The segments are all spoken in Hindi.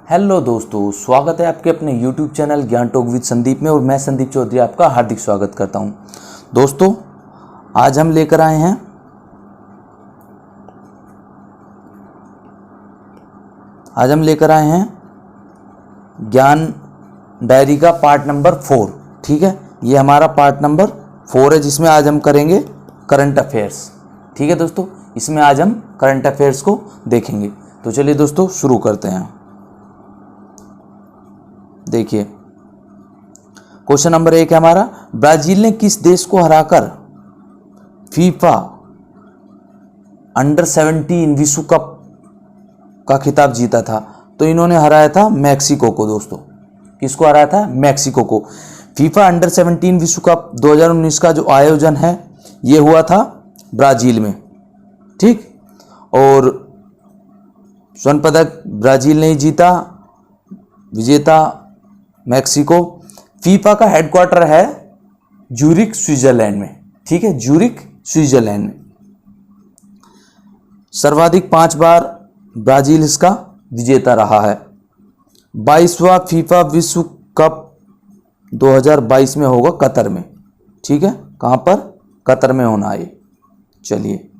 हेलो दोस्तों, स्वागत है आपके अपने YouTube चैनल ज्ञान टॉक विद संदीप में। और मैं संदीप चौधरी आपका हार्दिक स्वागत करता हूं। दोस्तों, आज हम लेकर आए हैं ज्ञान डायरी का पार्ट नंबर 4। ठीक है, ये हमारा पार्ट नंबर 4 है, जिसमें आज हम करेंगे करंट अफेयर्स। ठीक है दोस्तों, इसमें आज हम करंट अफेयर्स को देखेंगे। तो चलिए दोस्तों शुरू करते हैं। देखिए, क्वेश्चन नंबर 1 है हमारा, ब्राजील ने किस देश को हराकर फीफा अंडर 17 विश्व कप का खिताब जीता था? तो इन्होंने हराया था मैक्सिको को। दोस्तों, किसको हराया था? मैक्सिको को। फीफा अंडर 17 विश्व कप 2019 का जो आयोजन है ये हुआ था ब्राजील में। ठीक, और स्वर्ण पदक ब्राजील ने ही जीता, विजेता मैक्सिको। फीफा का हेडक्वार्टर है ज्यूरिख, स्विट्जरलैंड में। ठीक है, ज्यूरिख, स्विट्जरलैंड में। सर्वाधिक 5 बार ब्राजील इसका विजेता रहा है। 22वां फीफा विश्व कप 2022 में होगा कतर में। ठीक है, कहां पर? कतर में होना है। चलिए,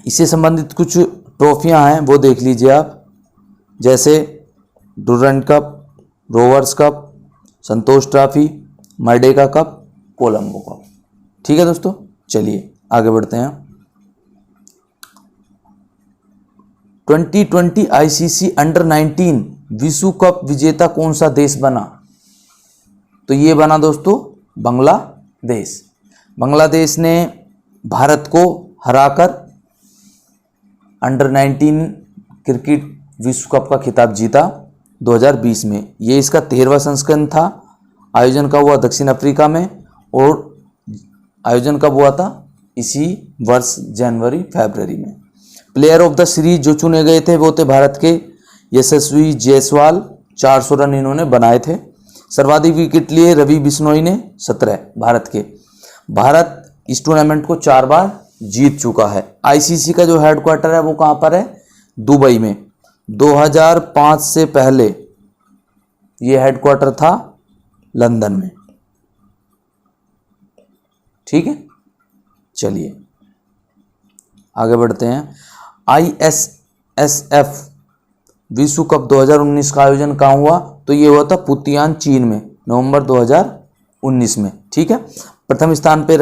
इससे संबंधित कुछ ट्रॉफियां हैं वो देख लीजिए आप, जैसे Durand cup, Rovers cup, Santosh trophy, Merdeka cup, Colombo cup. ठीक है दोस्तों, चलिए आगे बढ़ते हैं। 2020 आईसीसी अंडर 19 विश्व कप विजेता कौन सा देश बना? तो ये बना दोस्तों बांग्लादेश। बांग्लादेश ने भारत को हराकर अंडर 19 क्रिकेट विश्व कप का खिताब जीता 2020 में। ये इसका 13वां संस्करण था। आयोजन कब हुआ? दक्षिण अफ्रीका में। और आयोजन कब हुआ था? इसी वर्ष जनवरी-फरवरी में। प्लेयर ऑफ द सीरीज जो चुने गए थे वो थे भारत के यशस्वी जायसवाल, 400 रन इन्होंने बनाए थे। सर्वाधिक विकेट लिए रवि बिश्नोई ने 17 भारत के। भारत इस टूर्नामेंट को 4 बार जीत चुका है। आईसीसी का जो हेडक्वार्टर है वो कहाँ पर है? दुबई में। 2005 से पहले ये हेडक्वार्टर था लंदन में। ठीक है, चलिए आगे बढ़ते हैं। ISSF विश्व कप 2019 का आयोजन कहाँ हुआ? तो ये हुआ था पुतियान, चीन में, नवंबर 2019 में। ठीक है, प्रथम स्थान पे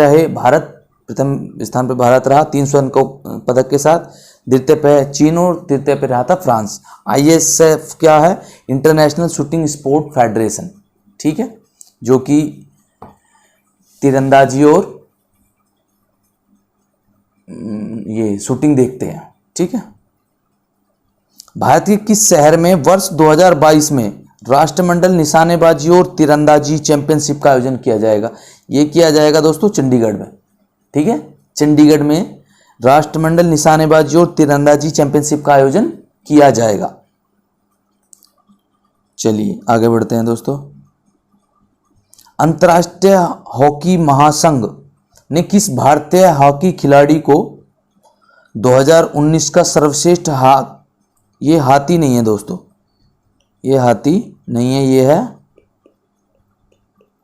भारत रहा 3 स्वर्ण पदक के साथ। द्वितीय पे चीन और तृतीय पे रहा था फ्रांस। ISSF क्या है? International shooting sport federation. ठीक है, जो कि तीरंदाजी और ये शूटिंग देखते हैं। ठीक है, भारत के किस शहर में वर्ष 2022 में राष्ट्रमंडल निशानेबाजी और तीरंदाजी चैंपियनशिप का आयोजन किया जाएगा? ये किया जाएगा दोस्तों चंडीगढ़ में। ठीक है, चंडीगढ़ में राष्ट्रमंडल निशानेबाजी और तीरंदाजी चैंपियनशिप का आयोजन किया जाएगा। चलिए आगे बढ़ते हैं दोस्तों। अंतर्राष्ट्रीय हॉकी महासंघ ने किस भारतीय हॉकी खिलाड़ी को 2019 का सर्वश्रेष्ठ ये हाथी नहीं है दोस्तों, ये हाथी नहीं है, ये है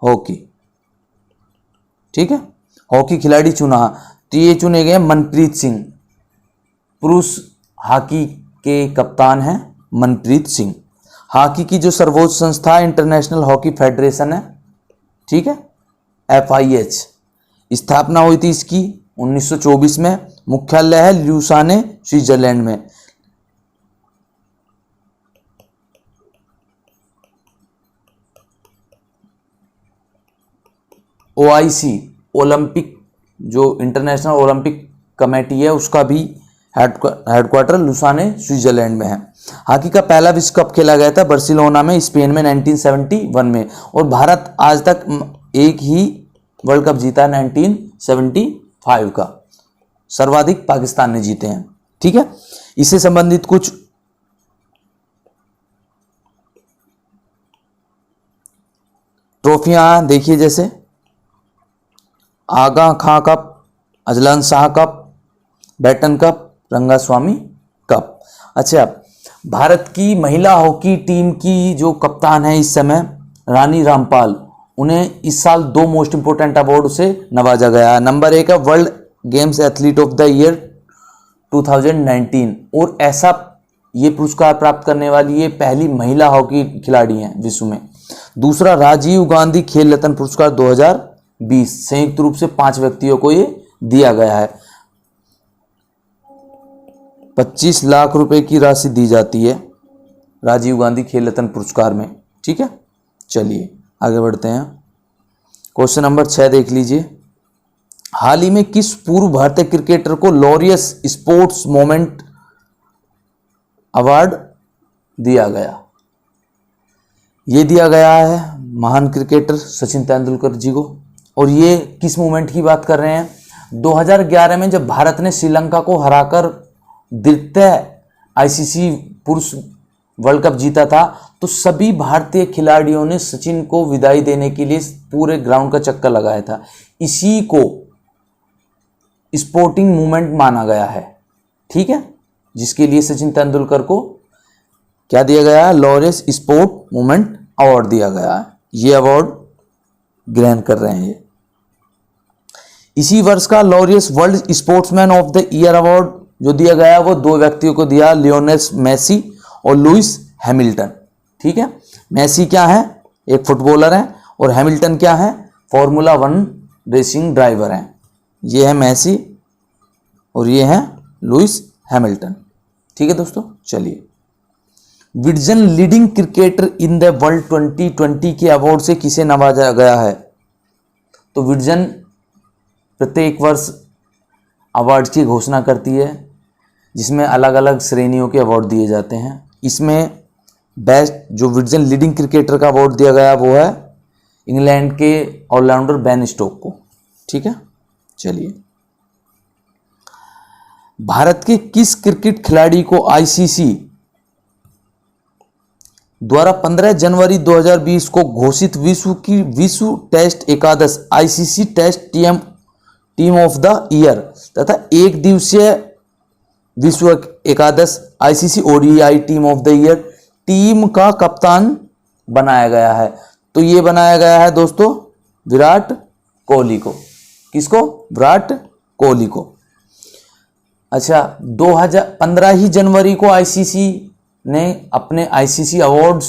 हॉकी। ठीक है, हॉकी खिलाड़ी चुना, तो ये चुने गए मनप्रीत सिंह। पुरुष हॉकी के कप्तान हैं मनप्रीत सिंह। हॉकी की जो सर्वोच्च संस्था है इंटरनेशनल हॉकी फेडरेशन है। ठीक है, FIH। स्थापना हुई थी इसकी 1924 में। मुख्यालय है ल्यूसाने, स्विट्जरलैंड में। OIC ओलंपिक, जो इंटरनेशनल ओलंपिक कमेटी है, उसका भी हेडक्वार्टर लुसाने, स्विट्जरलैंड में है। हॉकी का पहला विश्व कप खेला गया था बार्सिलोना में, स्पेन में 1971 में। और भारत आज तक एक ही वर्ल्ड कप जीता है 1975 का। सर्वाधिक पाकिस्तान ने जीते हैं। ठीक है, इससे संबंधित कुछ ट्रॉफियां देखिए, जैसे Aga Khan cup, Azlan Shah cup, Beighton cup, Rangaswamy cup. अच्छा, भारत की महिला हॉकी टीम की जो कप्तान है इस समय रानी रामपाल, उन्हें इस साल 2 मोस्ट इंपोर्टेंट अवार्ड से नवाजा गया है। नंबर 1 है world games athlete of the year 2019, और ऐसा ये पुरस्कार प्राप्त करने वाली ये पहली महिला हॉकी खिलाड़ी हैं विश्व में। दूसरा राजीव गांधी खेल रत्न पुरस्कार 2020, संयुक्त रूप से 5 व्यक्तियों को ये दिया गया है। 25 लाख रुपए की राशि दी जाती है राजीव गांधी खेल रत्न पुरस्कार में। ठीक है, चलिए आगे बढ़ते हैं। क्वेश्चन नंबर 6 देख लीजिए। हाल ही में किस पूर्व भारतीय क्रिकेटर को लॉरियस स्पोर्ट्स मोमेंट अवार्ड दिया गया? ये दिया गया है महान क्रिकेटर सचिन तेंदुलकर जी को। और ये किस मोमेंट की बात कर रहे हैं? 2011 में जब भारत ने श्रीलंका को हराकर द्वितीय आईसीसी पुरुष वर्ल्ड कप जीता था, तो सभी भारतीय खिलाड़ियों ने सचिन को विदाई देने के लिए पूरे ग्राउंड का चक्कर लगाया था। इसी को स्पोर्टिंग मूवमेंट माना गया है। ठीक है, जिसके लिए सचिन तेंदुलकर को क्या दिया गया है? लॉरियस स्पोर्ट मूवमेंट अवार्ड दिया गया है। ये अवार्ड ग्रहण कर रहे हैं। इसी वर्ष का Laureus world sportsman of the year award जो दिया गया वो 2 व्यक्तियों को दिया, लियोनेल मेसी और लुइस हैमिल्टन। ठीक है, मेसी क्या है? एक फुटबॉलर है, और हैमिल्टन क्या है? फॉर्मूला 1 रेसिंग ड्राइवर हैं। ये है मेसी और ये है लुइस हैमिल्टन। ठीक है दोस्तों, चलिए। Vision leading cricketer in the world 2020 के अवार्ड से किसे नवाजा गया है? तो विजन प्रत्येक वर्ष अवार्ड की घोषणा करती है, जिसमें अलग अलग श्रेणियों के अवार्ड दिए जाते हैं। इसमें बेस्ट जो विजन लीडिंग क्रिकेटर का अवार्ड दिया गया वो है इंग्लैंड के ऑलराउंडर बेन स्टोक को। ठीक है, चलिए। भारत के किस क्रिकेट खिलाड़ी को आईसीसी द्वारा 15 जनवरी 2020 को घोषित विश्व टेस्ट एकादश ICC test team of the year तथा एक दिवसीय विश्व एकादश ICC ODI team of the year team का कप्तान बनाया गया है? तो ये बनाया गया है दोस्तों विराट कोहली को। किसको? विराट कोहली को। अच्छा, 2015 जनवरी को आईसीसी ने अपने आईसीसी अवार्ड्स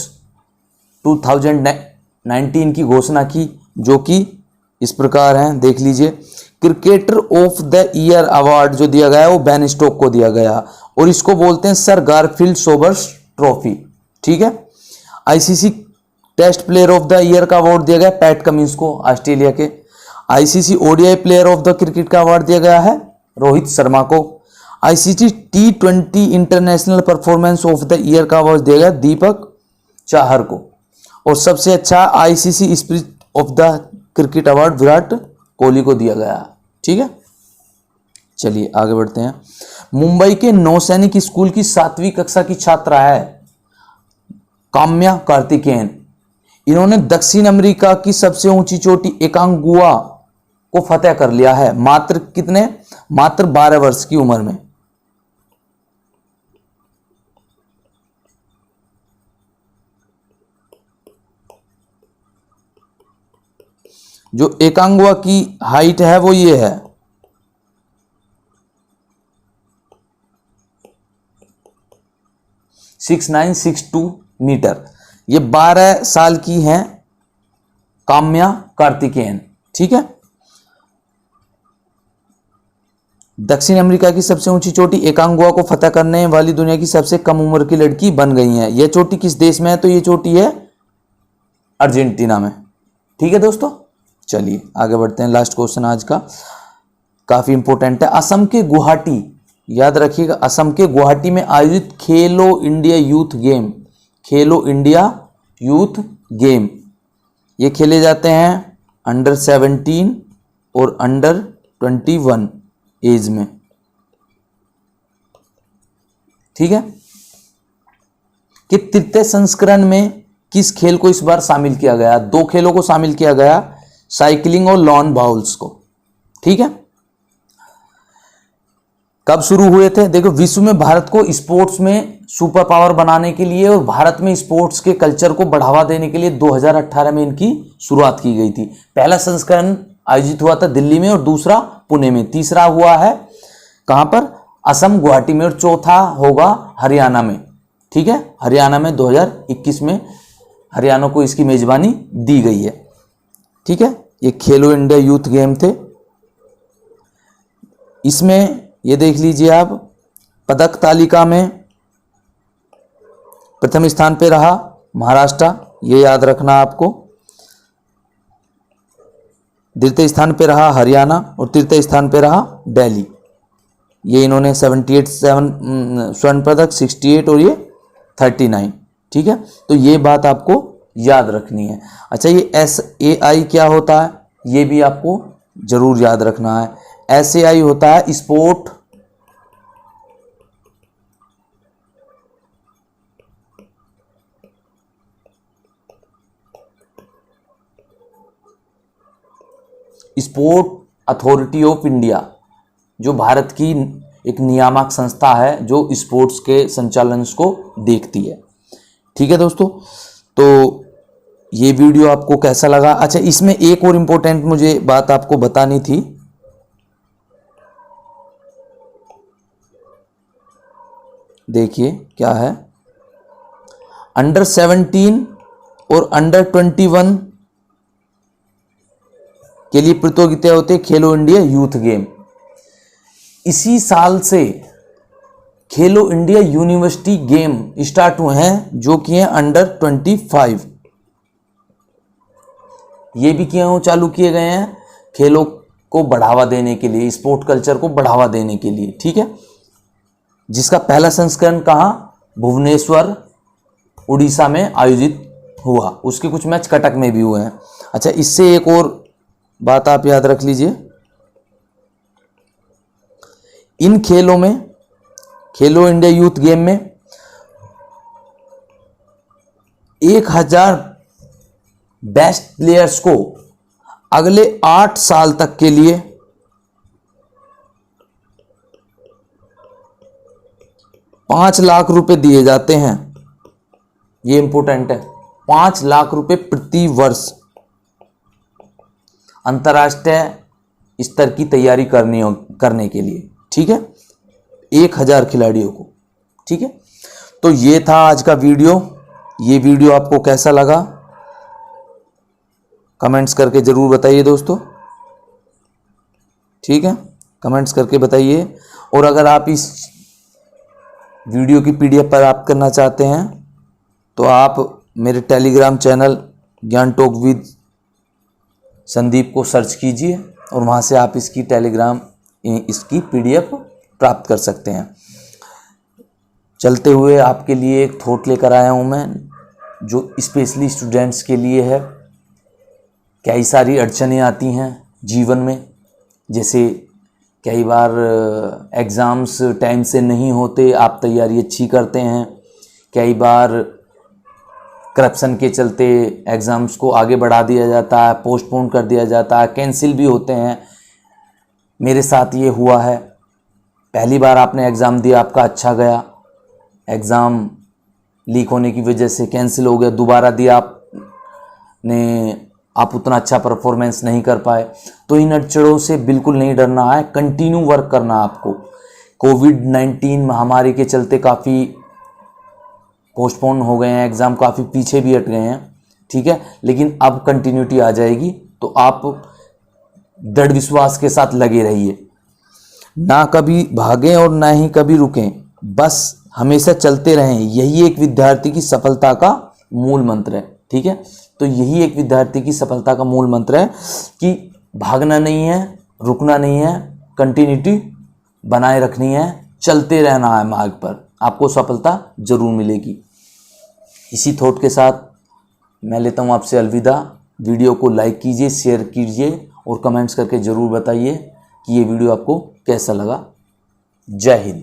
2019 की घोषणा की, जो कि इस प्रकार हैं, देख लीजिए। Cricketer of the year award जो दिया गया है वो बेन स्टोक को दिया गया, और इसको बोलते हैं सर गारफील्ड सोबर्स ट्रॉफी। ठीक है। ICC test player of the year का अवार्ड दिया गया पैट कमिंस को, ऑस्ट्रेलिया के। ICC ODI player of the cricket का अवार्ड दिया गया है रोहित शर्मा को। ICC T20 international performance of the year का अवार्ड दिया गया दीपक चाहर को। और सबसे अच्छा ICC spirit of the cricket award Virat Kohli को दिया गया। ठीक है, चलिए आगे बढ़ते हैं। मुंबई के नौसैनिक स्कूल की 7वीं कक्षा की छात्रा है काम्या कार्तिकेयन। इन्होंने दक्षिण अमेरिका की सबसे ऊंची चोटी एकांगुआ को फतेह कर लिया है। मात्र 12 वर्ष की उम्र में। जो एकांगुआ की हाइट है वो ये है 6962 मीटर। ये 12 साल की हैं काम्या कार्तिकेयन। ठीक है। दक्षिण अमेरिका की सबसे ऊंची चोटी एकांगुआ को फतह करने वाली दुनिया की सबसे कम उम्र की लड़की बन गई है। यह चोटी किस देश में है? तो यह चोटी है अर्जेंटीना में। ठीक है दोस्तों, चलिए आगे बढ़ते हैं। लास्ट क्वेश्चन आज का काफी इंपॉर्टेंट है। असम के गुवाहाटी, याद रखिएगा, असम के गुवाहाटी में आयोजित खेलो इंडिया यूथ गेम, खेलो इंडिया यूथ गेम, ये खेले जाते हैं अंडर 17 और अंडर 21 एज में। ठीक है। कि तृतीय संस्करण में किस खेल को इस बार शामिल किया गया? 2 खेलों को शामिल किया गया, साइकिलिंग और लॉन बाउल्स को। ठीक है। कब शुरू हुए थे? देखो, विश्व में भारत को स्पोर्ट्स में सुपर पावर बनाने के लिए और भारत में स्पोर्ट्स के कल्चर को बढ़ावा देने के लिए 2018 में इनकी शुरुआत की गई थी। पहला संस्करण आयोजित हुआ था दिल्ली में और दूसरा पुणे में, तीसरा हुआ है कहां पर, असम गुवाहाटी में, और चौथा होगा हरियाणा में। ठीक है, हरियाणा में 2021 में हरियाणा को इसकी मेजबानी दी गई है। ठीक है, ये खेलो इंडिया यूथ गेम थे। इसमें ये देख लीजिए आप, पदक तालिका में प्रथम स्थान पे रहा महाराष्ट्र, ये याद रखना आपको। द्वितीय स्थान पे रहा हरियाणा और तृतीय स्थान पे रहा दिल्ली। ये इन्होंने 78 स्वर्ण पदक, 68 और ये 39। ठीक है, तो ये बात आपको याद रखनी है। अच्छा, ये SAI क्या होता है, ये भी आपको जरूर याद रखना है। SAI होता है स्पोर्ट अथॉरिटी ऑफ इंडिया, जो भारत की एक नियामक संस्था है जो स्पोर्ट्स के संचालन को देखती है। ठीक है दोस्तों, तो ये वीडियो आपको कैसा लगा। अच्छा, इसमें एक और इम्पोर्टेंट मुझे बात आपको बतानी थी। देखिए क्या है, अंडर 17 और अंडर 21 के लिए प्रतियोगिता होते खेलो इंडिया यूथ गेम। इसी साल से खेलो इंडिया यूनिवर्सिटी गेम स्टार्ट हुए हैं, जो कि हैं अंडर 25। ये भी क्यों चालू किए गए हैं, खेलों को बढ़ावा देने के लिए, स्पोर्ट कल्चर को बढ़ावा देने के लिए। ठीक है, जिसका पहला संस्करण कहाँ, भुवनेश्वर उड़ीसा में आयोजित हुआ। उसके कुछ मैच कटक में भी हुए हैं। अच्छा, इससे एक और बात आप याद रख लीजिए, इन खेलों में, खेलो इंडिया यूथ गेम में 1000 बेस्ट प्लेयर्स को अगले 8 साल तक के लिए 5 लाख रुपए दिए जाते हैं। ये इंपॉर्टेंट है, 5 लाख रुपए प्रति वर्ष अंतर्राष्ट्रीय स्तर की तैयारी करने के लिए। ठीक है, 1000 खिलाड़ियों को। ठीक है, तो ये था आज का वीडियो। ये वीडियो आपको कैसा लगा कमेंट्स करके जरूर बताइए दोस्तों। ठीक है, कमेंट्स करके बताइए। और अगर आप इस वीडियो की PDF प्राप्त करना चाहते हैं तो आप मेरे टेलीग्राम चैनल ज्ञान टॉक विद संदीप को सर्च कीजिए और वहाँ से आप इसकी इसकी PDF प्राप्त कर सकते हैं। चलते हुए आपके लिए एक थॉट लेकर आया हूँ मैं, जो स्पेशली स्टूडेंट्स के लिए है। कई सारी अड़चनें आती हैं जीवन में, जैसे कई बार एग्ज़ाम्स टाइम से नहीं होते, आप तैयारी अच्छी करते हैं, कई बार करप्शन के चलते एग्ज़ाम्स को आगे बढ़ा दिया जाता है, पोस्टपोन कर दिया जाता है, कैंसिल भी होते हैं। मेरे साथ ये हुआ है, पहली बार आपने एग्ज़ाम दिया, आपका अच्छा गया, एग्ज़ाम लीक होने की वजह से कैंसिल हो गया, दोबारा दिया आप उतना अच्छा परफॉर्मेंस नहीं कर पाए। तो इन अड़चनों से बिल्कुल नहीं डरना है, कंटिन्यू वर्क करना आपको। कोविड-19 महामारी के चलते काफ़ी पोस्टपोन हो गए हैं एग्ज़ाम, काफ़ी पीछे भी हट गए हैं। ठीक है, लेकिन अब कंटिन्यूटी आ जाएगी, तो आप दृढ़ विश्वास के साथ लगे रहिए, ना कभी भागें और ना ही कभी रुकें, बस हमेशा चलते रहें। यही एक विद्यार्थी की सफलता का मूल मंत्र है। ठीक है, तो यही एक विद्यार्थी की सफलता का मूल मंत्र है कि भागना नहीं है, रुकना नहीं है, कंटिन्यूटी बनाए रखनी है, चलते रहना है मार्ग पर, आपको सफलता जरूर मिलेगी। इसी थॉट के साथ मैं लेता हूँ आपसे अलविदा। वीडियो को लाइक कीजिए, शेयर कीजिए और कमेंट्स करके ज़रूर बताइए कि ये वीडियो आपको कैसा लगा। जय हिंद।